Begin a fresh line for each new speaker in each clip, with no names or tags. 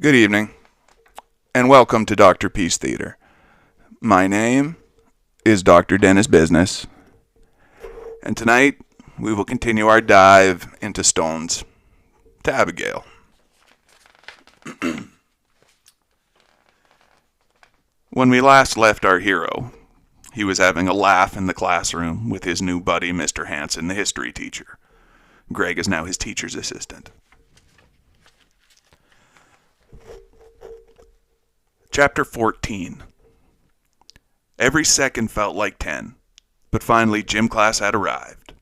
Good evening, and welcome to Doctorpiece Theatre. My name is Dr. Dennis Business, and tonight we will continue our dive into Stones to Abbigale. When we last left our hero, he was having a laugh in the classroom with his new buddy, Mr. Hanson, the history teacher. Greg is now his teacher's assistant. Chapter 14. Every second felt like 10, but finally gym class had arrived.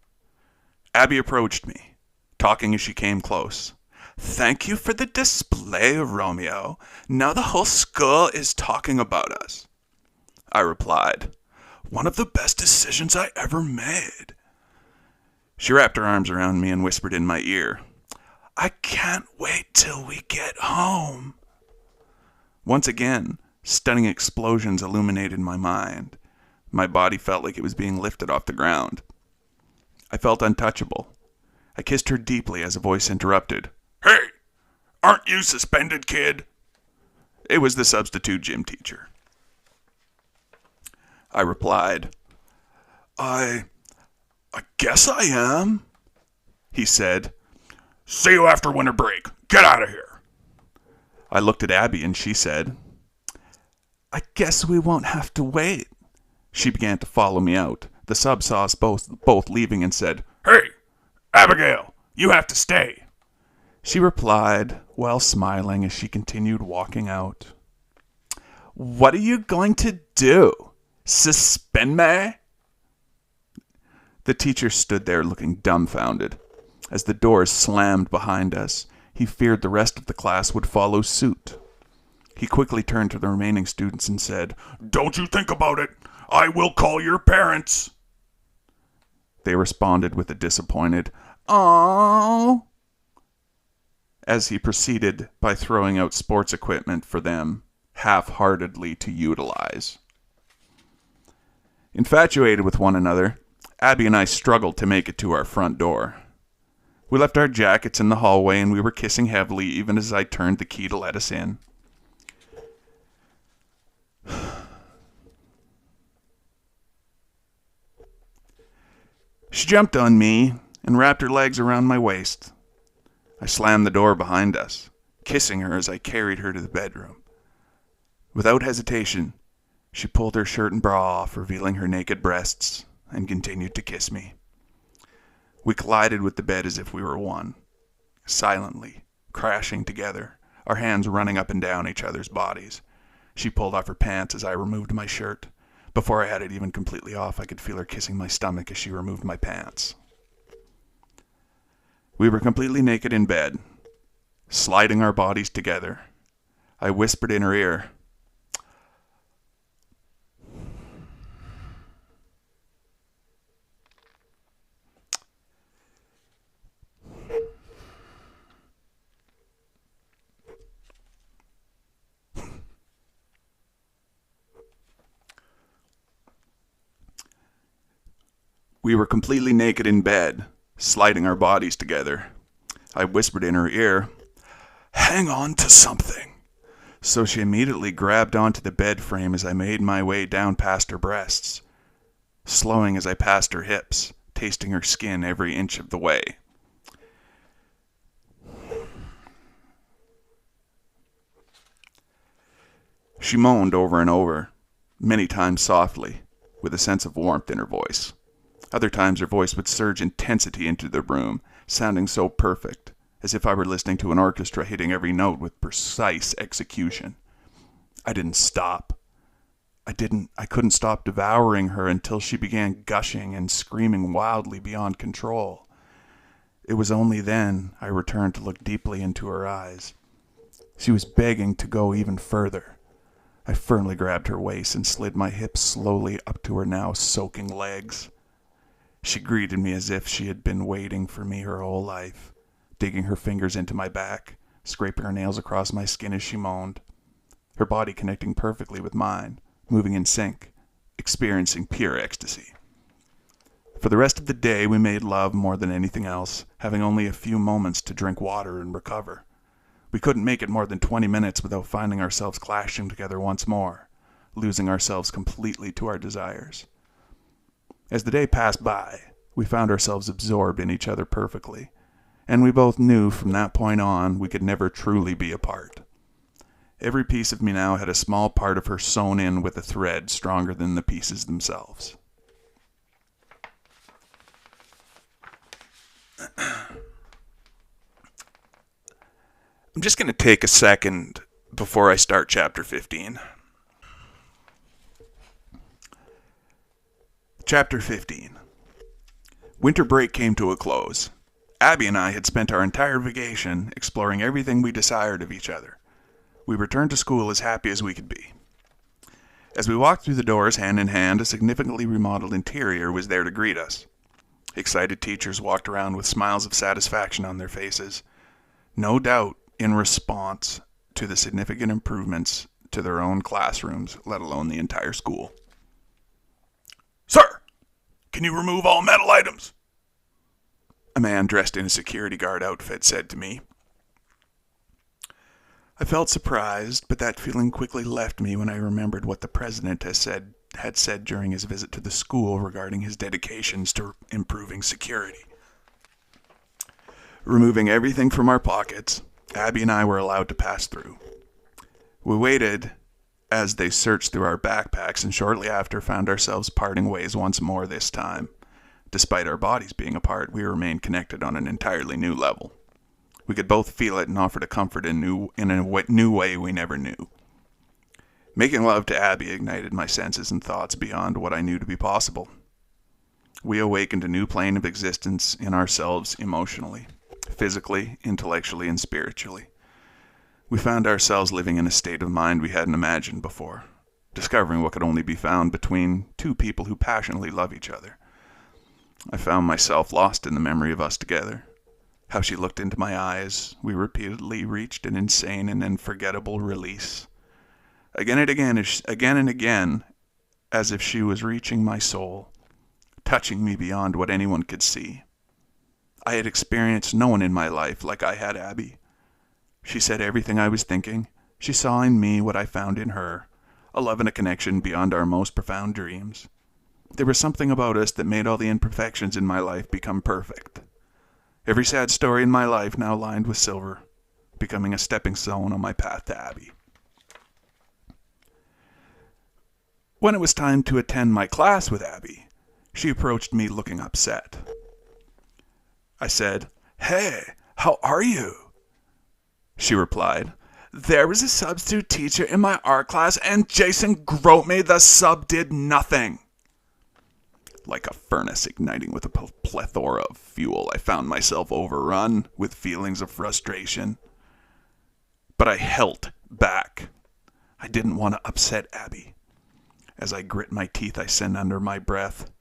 Abby approached me, talking as she came close. "Thank you for the display, Romeo. Now the whole school is talking about us." I replied, "One of the best decisions I ever made." She wrapped her arms around me and whispered in my ear, "I can't wait till we get home." Once again, stunning explosions illuminated my mind. My body felt like it was being lifted off the ground. I felt untouchable. I kissed her deeply as a voice interrupted. "Hey, aren't you suspended, kid?" It was the substitute gym teacher. I replied, I guess I am," he said. "See you after winter break. Get out of here." I looked at Abby and she said, "I guess we won't have to wait." She began to follow me out. The sub saw us both leaving and said, "Hey, Abbigale, you have to stay." She replied, while smiling as she continued walking out, "What are you going to do? Suspend me?" The teacher stood there looking dumbfounded. As the doors slammed behind us, he feared the rest of the class would follow suit. He quickly turned to the remaining students and said, "Don't you think about it. I will call your parents." They responded with a disappointed, "Aww," as he proceeded by throwing out sports equipment for them half-heartedly to utilize. Infatuated with one another, Abby and I struggled to make it to our front door. We left our jackets in the hallway and we were kissing heavily even as I turned the key to let us in. She jumped on me and wrapped her legs around my waist. I slammed the door behind us, kissing her as I carried her to the bedroom. Without hesitation, she pulled her shirt and bra off, revealing her naked breasts, and continued to kiss me. We collided with the bed as if we were one, silently, crashing together, our hands running up and down each other's bodies. She pulled off her pants as I removed my shirt. Before I had it even completely off, I could feel her kissing my stomach as she removed my pants. We were completely naked in bed, sliding our bodies together. I whispered in her ear, We were completely naked in bed, sliding our bodies together. I whispered in her ear, "Hang on to something." So she immediately grabbed onto the bed frame as I made my way down past her breasts, slowing as I passed her hips, tasting her skin every inch of the way. She moaned over and over, many times softly, with a sense of warmth in her voice. Other times her voice would surge intensity into the room, sounding so perfect, as if I were listening to an orchestra hitting every note with precise execution. I didn't stop. I couldn't stop devouring her until she began gushing and screaming wildly beyond control. It was only then I returned to look deeply into her eyes. She was begging to go even further. I firmly grabbed her waist and slid my hips slowly up to her now soaking legs. She greeted me as if she had been waiting for me her whole life, digging her fingers into my back, scraping her nails across my skin as she moaned, her body connecting perfectly with mine, moving in sync, experiencing pure ecstasy. For the rest of the day, we made love more than anything else, having only a few moments to drink water and recover. We couldn't make it more than 20 minutes without finding ourselves clashing together once more, losing ourselves completely to our desires. As the day passed by, we found ourselves absorbed in each other perfectly, and we both knew from that point on we could never truly be apart. Every piece of me now had a small part of her sewn in with a thread stronger than the pieces themselves. I'm just going to take a second before I start chapter 15. Chapter 15. Winter break came to a close. Abby and I had spent our entire vacation exploring everything we desired of each other. We returned to school as happy as we could be. As we walked through the doors hand in hand, a significantly remodeled interior was there to greet us. Excited teachers walked around with smiles of satisfaction on their faces, no doubt in response to the significant improvements to their own classrooms, let alone the entire school. "Sir, can you remove all metal items?" A man dressed in a security guard outfit said to me. I felt surprised, but that feeling quickly left me when I remembered what the president had said during his visit to the school regarding his dedications to improving security. Removing everything from our pockets, Abby and I were allowed to pass through. We waited as they searched through our backpacks and shortly after found ourselves parting ways once more this time. Despite our bodies being apart, we remained connected on an entirely new level. We could both feel it and offered a comfort in a new way we never knew. Making love to Abby ignited my senses and thoughts beyond what I knew to be possible. We awakened a new plane of existence in ourselves emotionally, physically, intellectually, and spiritually. We found ourselves living in a state of mind we hadn't imagined before, discovering what could only be found between two people who passionately love each other. I found myself lost in the memory of us together. How she looked into my eyes, we repeatedly reached an insane and unforgettable release. Again and again, as if she was reaching my soul, touching me beyond what anyone could see. I had experienced no one in my life like I had Abby. She said everything I was thinking. She saw in me what I found in her, a love and a connection beyond our most profound dreams. There was something about us that made all the imperfections in my life become perfect. Every sad story in my life now lined with silver, becoming a stepping stone on my path to Abby. When it was time to attend my class with Abby, she approached me looking upset. I said, "Hey, how are you?" She replied, "There was a substitute teacher in my art class and Jason groped me. The sub did nothing." Like a furnace igniting with a plethora of fuel, I found myself overrun with feelings of frustration. But I held back. I didn't want to upset Abby. As I grit my teeth, I said under my breath,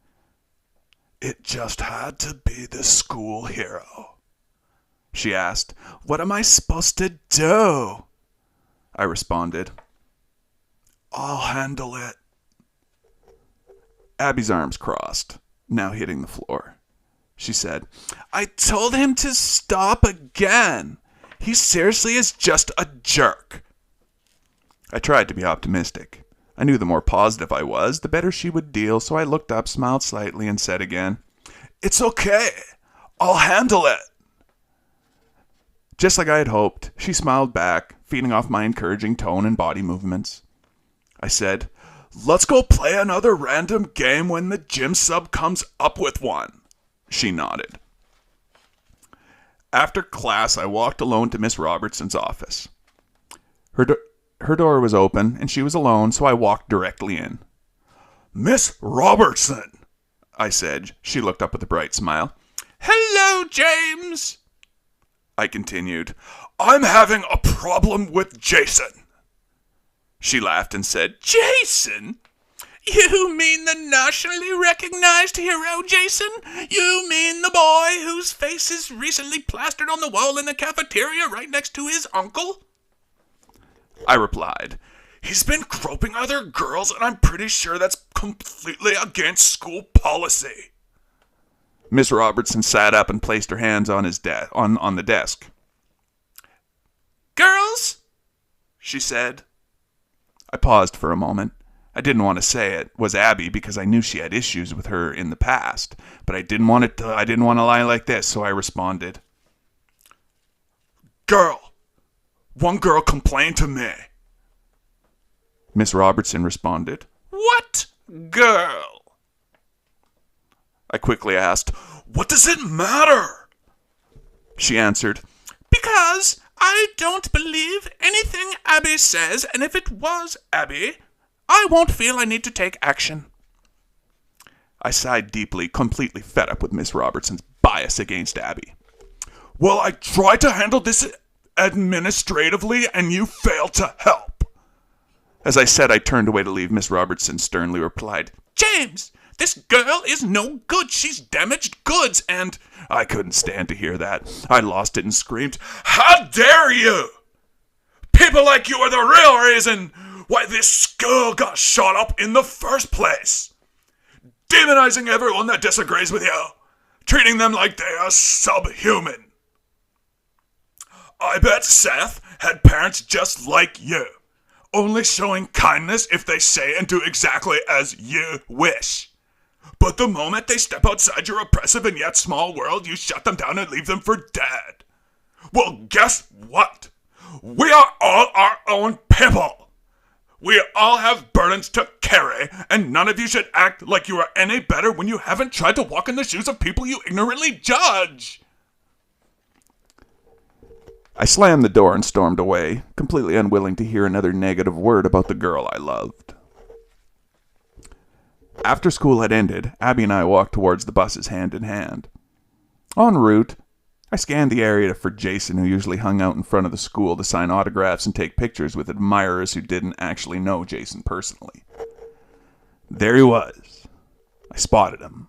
"It just had to be the school hero." She asked, "What am I supposed to do?" I responded, "I'll handle it." Abby's arms crossed, now hitting the floor. She said, "I told him to stop again. He seriously is just a jerk." I tried to be optimistic. I knew the more positive I was, the better she would deal, so I looked up, smiled slightly, and said again, "It's okay. I'll handle it." Just like I had hoped, she smiled back, feeding off my encouraging tone and body movements. I said, "Let's go play another random game when the gym sub comes up with one." She nodded. After class, I walked alone to Miss Robertson's office. Her door was open, and she was alone, so I walked directly in. "Miss Robertson," I said. She looked up with a bright smile. "Hello, James," I continued. "I'm having a problem with Jason." She laughed and said, "Jason? You mean the nationally recognized hero, Jason? You mean the boy whose face is recently plastered on the wall in the cafeteria right next to his uncle?" I replied, "He's been groping other girls, and I'm pretty sure that's completely against school policy." Miss Robertson sat up and placed her hands on the desk. Girls, she said. I paused for a moment. I didn't want to say it was Abby because I knew she had issues with her in the past, but I didn't want to lie like this, so I responded. Girl. One girl complained to me. Miss Robertson responded. What girl? I quickly asked, what does it matter? She answered, because I don't believe anything Abby says, and if it was Abby, I won't feel I need to take action. I sighed deeply, completely fed up with Miss Robertson's bias against Abby. Well, I tried to handle this administratively, and you failed to help. As I said, I turned away to leave. Miss Robertson sternly replied, James, this girl is no good. She's damaged goods, and I couldn't stand to hear that. I lost it and screamed, how dare you! People like you are the real reason why this school got shot up in the first place. Demonizing everyone that disagrees with you. Treating them like they are subhuman. I bet Seth had parents just like you. Only showing kindness if they say and do exactly as you wish. But the moment they step outside your oppressive and yet small world, you shut them down and leave them for dead. Well, guess what? We are all our own people. We all have burdens to carry, and none of you should act like you are any better when you haven't tried to walk in the shoes of people you ignorantly judge. I slammed the door and stormed away, completely unwilling to hear another negative word about the girl I loved. After school had ended, Abby and I walked towards the buses hand in hand. En route, I scanned the area for Jason, who usually hung out in front of the school to sign autographs and take pictures with admirers who didn't actually know Jason personally. There he was. I spotted him.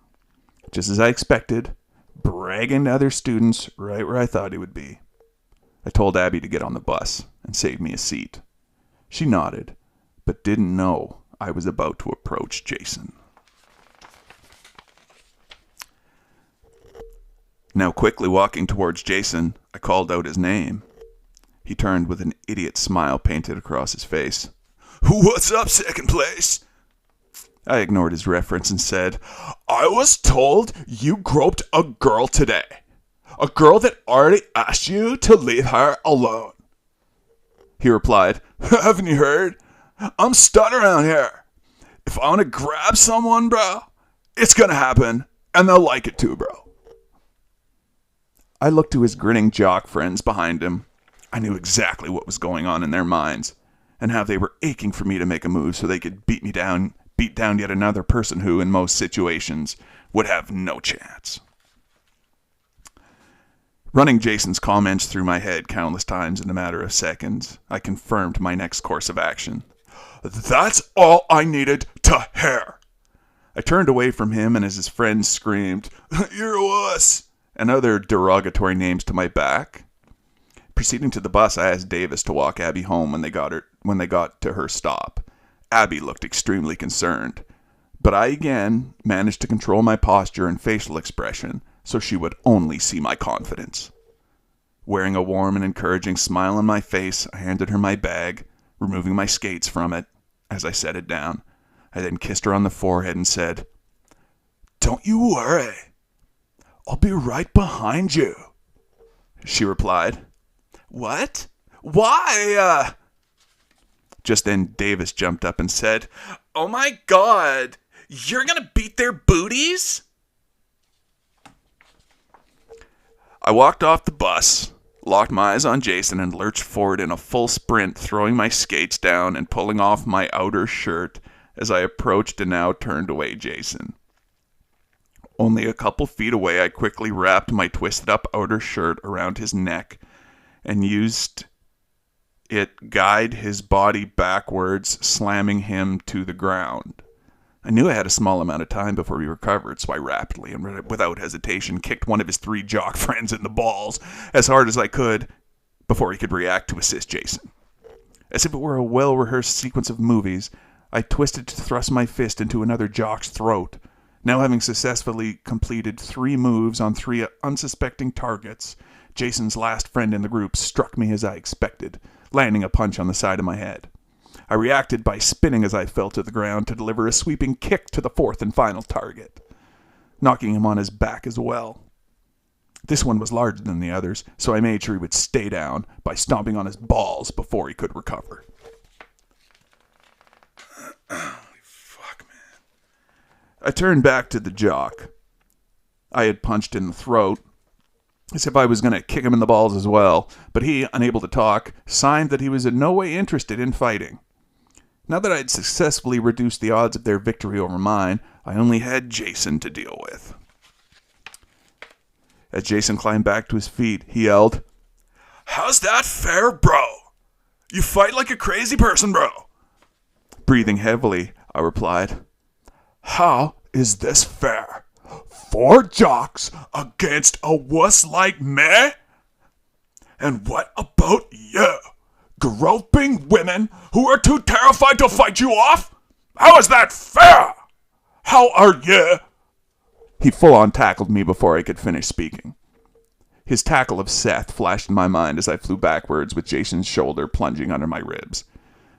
Just as I expected, bragging to other students right where I thought he would be. I told Abby to get on the bus and save me a seat. She nodded, but didn't know I was about to approach Jason. Now quickly walking towards Jason, I called out his name. He turned with an idiot smile painted across his face. What's up, second place? I ignored his reference and said, I was told you groped a girl today. A girl that already asked you to leave her alone. He replied, haven't you heard? I'm stuck around here. If I want to grab someone, bro, it's gonna happen, and they'll like it too, bro. I looked to his grinning jock friends behind him. I knew exactly what was going on in their minds, and how they were aching for me to make a move so they could beat down yet another person who, in most situations, would have no chance. Running Jason's comments through my head countless times in a matter of seconds, I confirmed my next course of action. That's all I needed to hear. I turned away from him, and as his friends screamed, You're a wuss, and other derogatory names to my back. Proceeding to the bus, I asked Davis to walk Abby home when they got to her stop. Abby looked extremely concerned, but I again managed to control my posture and facial expression so she would only see my confidence. Wearing a warm and encouraging smile on my face, I handed her my bag, removing my skates from it as I set it down. I then kissed her on the forehead and said, Don't you worry. I'll be right behind you. She replied, What? Why? Just then Davis jumped up and said, Oh my God, you're gonna beat their booties? I walked off the bus, locked my eyes on Jason, and lurched forward in a full sprint, throwing my skates down and pulling off my outer shirt as I approached and now turned away Jason. Only a couple feet away, I quickly wrapped my twisted-up outer shirt around his neck and used it guide his body backwards, slamming him to the ground. I knew I had a small amount of time before he recovered, so I rapidly and without hesitation kicked one of his 3 jock friends in the balls as hard as I could before he could react to assist Jason. As if it were a well-rehearsed sequence of movies, I twisted to thrust my fist into another jock's throat Now having successfully completed 3 moves on 3 unsuspecting targets, Jason's last friend in the group struck me as I expected, landing a punch on the side of my head. I reacted by spinning as I fell to the ground to deliver a sweeping kick to the 4th and final target, knocking him on his back as well. This one was larger than the others, so I made sure he would stay down by stomping on his balls before he could recover. Fuck, man. I turned back to the jock I had punched in the throat, as if I was going to kick him in the balls as well, but he, unable to talk, signed that he was in no way interested in fighting. Now that I had successfully reduced the odds of their victory over mine, I only had Jason to deal with. As Jason climbed back to his feet, he yelled, "How's that fair, bro? You fight like a crazy person, bro." Breathing heavily, I replied, "How is this fair? 4 jocks against a wuss like me? And what about you? Groping women who are too terrified to fight you off? How is that fair? How are you?" He full-on tackled me before I could finish speaking. His tackle of Seth flashed in my mind as I flew backwards with Jason's shoulder plunging under my ribs.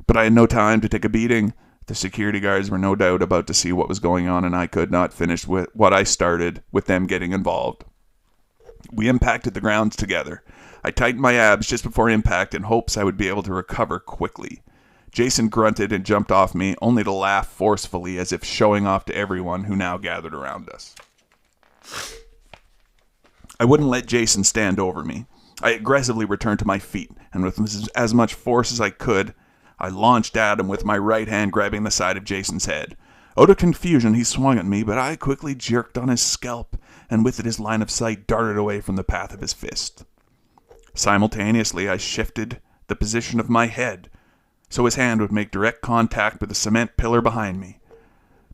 But I had no time to take a beating. The security guards were no doubt about to see what was going on, and I could not finish with what I started with them getting involved. We impacted the ground together. I tightened my abs just before impact in hopes I would be able to recover quickly. Jason grunted and jumped off me, only to laugh forcefully as if showing off to everyone who now gathered around us. I wouldn't let Jason stand over me. I aggressively returned to my feet, and with as much force as I could, I launched at him with my right hand grabbing the side of Jason's head. Out of confusion, he swung at me, but I quickly jerked on his scalp, and with it his line of sight darted away from the path of his fist. Simultaneously, I shifted the position of my head, so his hand would make direct contact with the cement pillar behind me.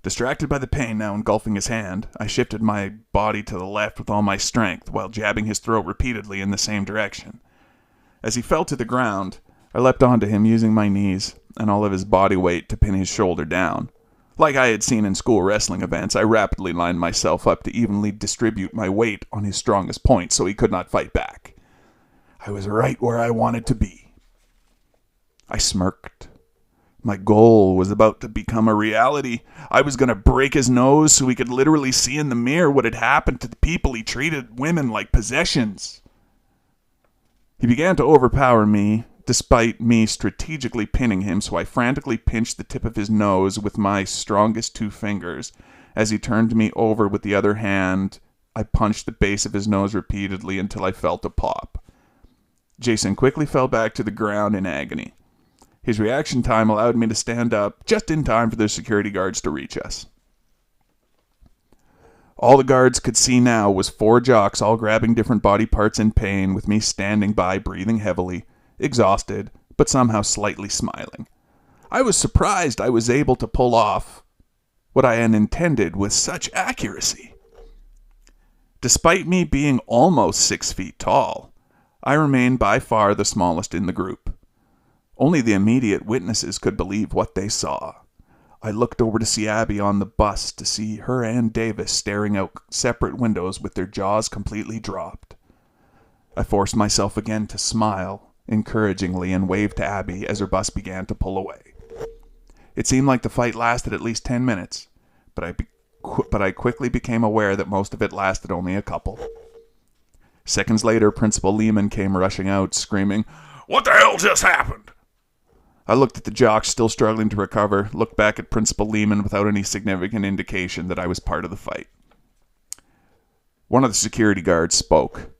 Distracted by the pain now engulfing his hand, I shifted my body to the left with all my strength, while jabbing his throat repeatedly in the same direction. As he fell to the ground, I leapt onto him using my knees and all of his body weight to pin his shoulder down. Like I had seen in school wrestling events, I rapidly lined myself up to evenly distribute my weight on his strongest point so he could not fight back. I was right where I wanted to be. I smirked. My goal was about to become a reality. I was going to break his nose so he could literally see in the mirror what had happened to the people he treated women like possessions. He began to overpower me, despite me strategically pinning him, so I frantically pinched the tip of his nose with my strongest 2 fingers. As he turned me over with the other hand, I punched the base of his nose repeatedly until I felt a pop. Jason quickly fell back to the ground in agony. His reaction time allowed me to stand up just in time for the security guards to reach us. All the guards could see now was 4 jocks all grabbing different body parts in pain, with me standing by breathing heavily, exhausted, but somehow slightly smiling. I was surprised I was able to pull off what I had intended with such accuracy. Despite me being almost 6 feet tall, I remained by far the smallest in the group. Only the immediate witnesses could believe what they saw. I looked over to see Abby on the bus to see her and Davis staring out separate windows with their jaws completely dropped. I forced myself again to smile encouragingly and waved to Abby as her bus began to pull away. It seemed like the fight lasted at least 10 minutes, but I quickly became aware that most of it lasted only a couple. Seconds later, Principal Lehman came rushing out, screaming, "What the hell just happened?" I looked at the jocks still struggling to recover, looked back at Principal Lehman without any significant indication that I was part of the fight. One of the security guards spoke.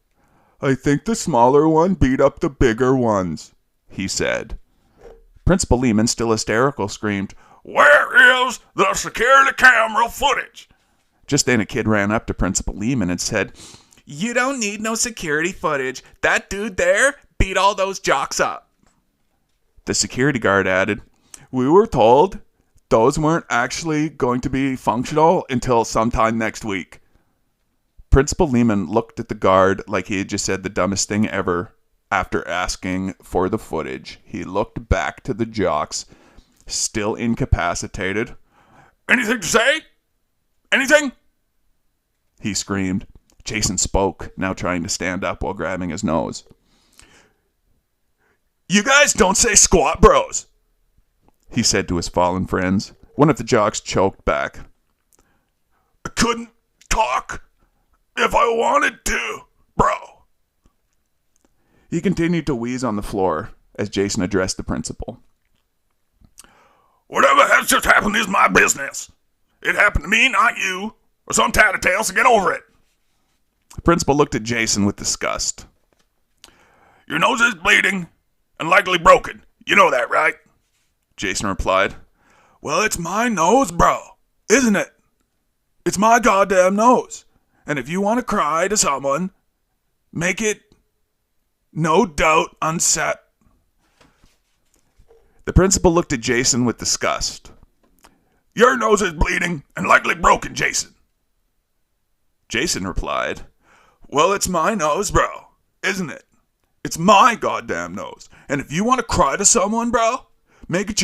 "I think the smaller one beat up the bigger ones," he said. Principal Lehman, still hysterical, screamed, "Where is the security camera footage?" Just then a kid ran up to Principal Lehman and said, "You don't need no security footage. That dude there beat all those jocks up." The security guard added, "We were told those weren't actually going to be functional until sometime next week." Principal Lehman looked at the guard like he had just said the dumbest thing ever. After asking for the footage, he looked back to the jocks, still incapacitated. "Anything to say?" Anything? He screamed. Jason spoke, now trying to stand up while grabbing his nose. You guys don't say squat, bros, he said to his fallen friends. One of the jocks choked back. I couldn't talk if I wanted to, bro. He continued to wheeze on the floor as Jason addressed the principal. Whatever has just happened is my business. It happened to me, not you, or some tattletale, so get over it. The principal looked at Jason with disgust. Your nose is bleeding and likely broken. You know that, right? Jason replied. Well, it's my nose, bro, isn't it? It's my goddamn nose. And if you want to cry to someone, make it no doubt unset. The principal looked at Jason with disgust. Your nose is bleeding and likely broken, Jason. Jason replied, well, it's my nose, bro, isn't it? It's my goddamn nose. And if you want to cry to someone, bro, make it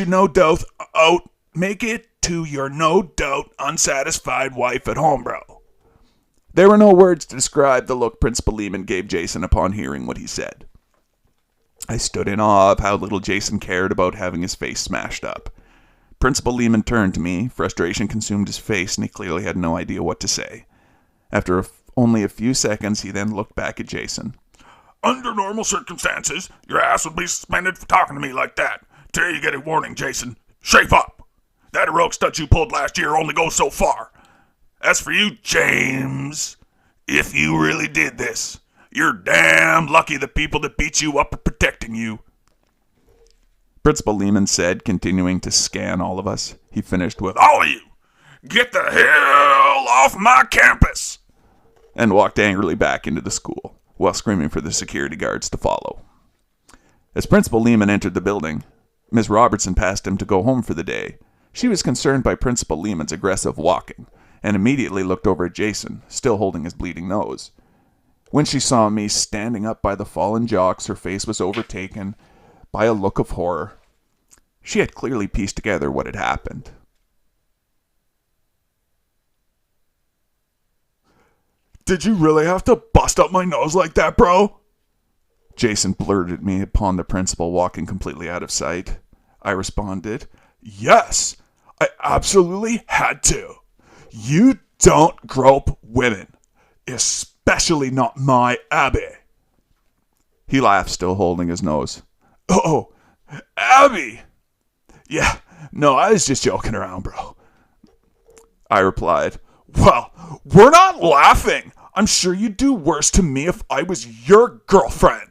to your no doubt unsatisfied wife at home, bro. There were no words to describe the look Principal Lehman gave Jason upon hearing what he said. I stood in awe of how little Jason cared about having his face smashed up. Principal Lehman turned to me, frustration consumed his face, and he clearly had no idea what to say. After only a few seconds, he then looked back at Jason. Under normal circumstances, your ass would be suspended for talking to me like that. Till you get a warning, Jason. Shape up. That heroic stunt you pulled last year only goes so far. As for you, James, if you really did this, you're damn lucky the people that beat you up are protecting you. Principal Lehman said, continuing to scan all of us. He finished with, all of you, get the hell off my campus, and walked angrily back into the school, while screaming for the security guards to follow. As Principal Lehman entered the building, Miss Robertson passed him to go home for the day. She was concerned by Principal Lehman's aggressive walking, and immediately looked over at Jason, still holding his bleeding nose. When she saw me standing up by the fallen jocks, her face was overtaken by a look of horror. She had clearly pieced together what had happened. Did you really have to bust up my nose like that, bro? Jason blurted at me upon the principal walking completely out of sight. I responded, yes, I absolutely had to. You don't grope women, especially not my Abby. He laughed, still holding his nose. Oh, Abby! Yeah, no, I was just joking around, bro. I replied, well, we're not laughing. I'm sure you'd do worse to me if I was your girlfriend.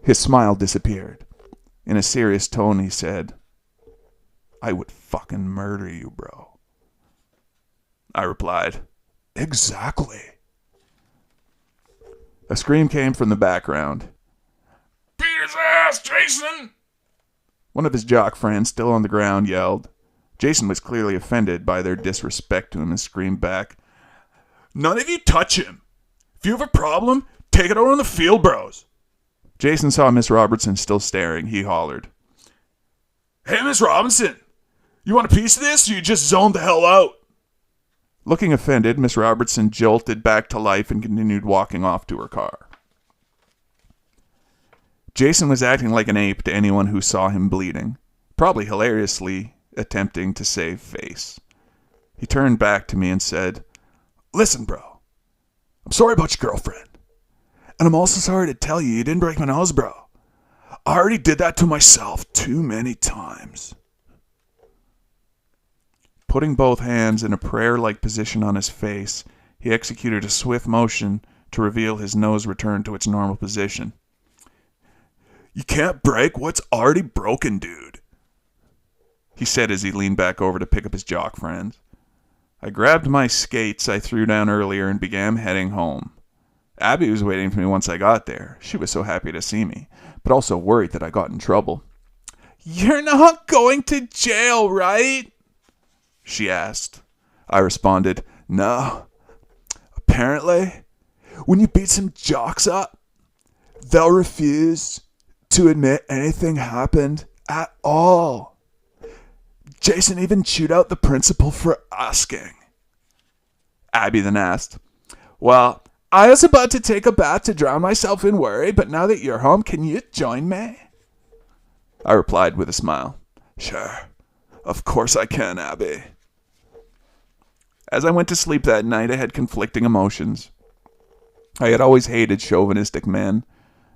His smile disappeared. In a serious tone, he said, I would fucking murder you, bro. I replied, exactly. A scream came from the background. Beat his ass, Jason! One of his jock friends, still on the ground, yelled. Jason was clearly offended by their disrespect to him and screamed back, none of you touch him. If you have a problem, take it over on the field, bros. Jason saw Miss Robertson still staring. He hollered, hey, Miss Robinson, you want a piece of this or you just zoned the hell out? Looking offended, Miss Robertson jolted back to life and continued walking off to her car. Jason was acting like an ape to anyone who saw him bleeding, probably hilariously attempting to save face. He turned back to me and said, listen, bro, I'm sorry about your girlfriend. And I'm also sorry to tell you didn't break my nose, bro. I already did that to myself too many times. Putting both hands in a prayer-like position on his face, he executed a swift motion to reveal his nose returned to its normal position. You can't break what's already broken, dude, he said as he leaned back over to pick up his jock friends. I grabbed my skates I threw down earlier and began heading home. Abby was waiting for me once I got there. She was so happy to see me, but also worried that I got in trouble. You're not going to jail, right? She asked. I responded, no. Apparently, when you beat some jocks up, they'll refuse to admit anything happened at all. Jason even chewed out the principal for asking. Abby then asked. Well, I was about to take a bath to drown myself in worry, but now that you're home, can you join me? I replied with a smile. Sure, of course I can, Abby. As I went to sleep that night, I had conflicting emotions. I had always hated chauvinistic men,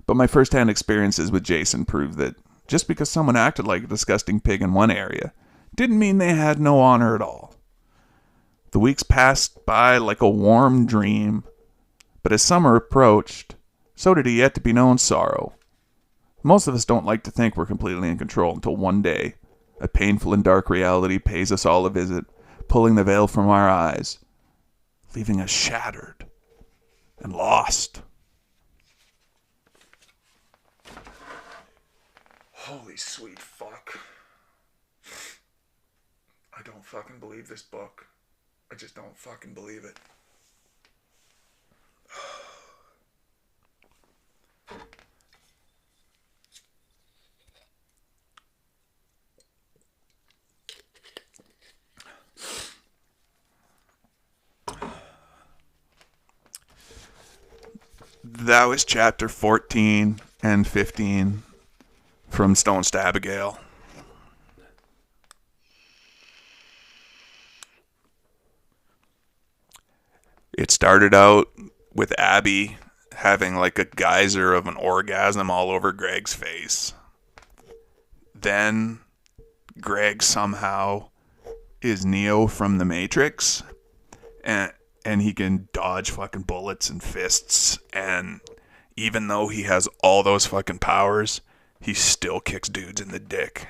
but my first-hand experiences with Jason proved that just because someone acted like a disgusting pig in one area didn't mean they had no honor at all. The weeks passed by like a warm dream, but as summer approached, so did a yet-to-be-known sorrow. Most of us don't like to think we're completely in control until one day, a painful and dark reality pays us all a visit, pulling the veil from our eyes, leaving us shattered and lost. Holy sweet fuck. I don't fucking believe this book. I just don't fucking believe it. That was chapter 14 and 15 from Stones to Abbigale. It started out with Abby having like a geyser of an orgasm all over Greg's face. Then Greg somehow is Neo from the Matrix, and he can dodge fucking bullets and fists, and even though he has all those fucking powers, he still kicks dudes in the dick.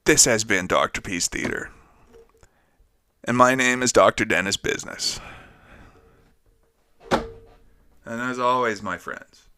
This has been Doctorpiece Theatre, and my name is Dr. Dennis Business. And as always, my friends,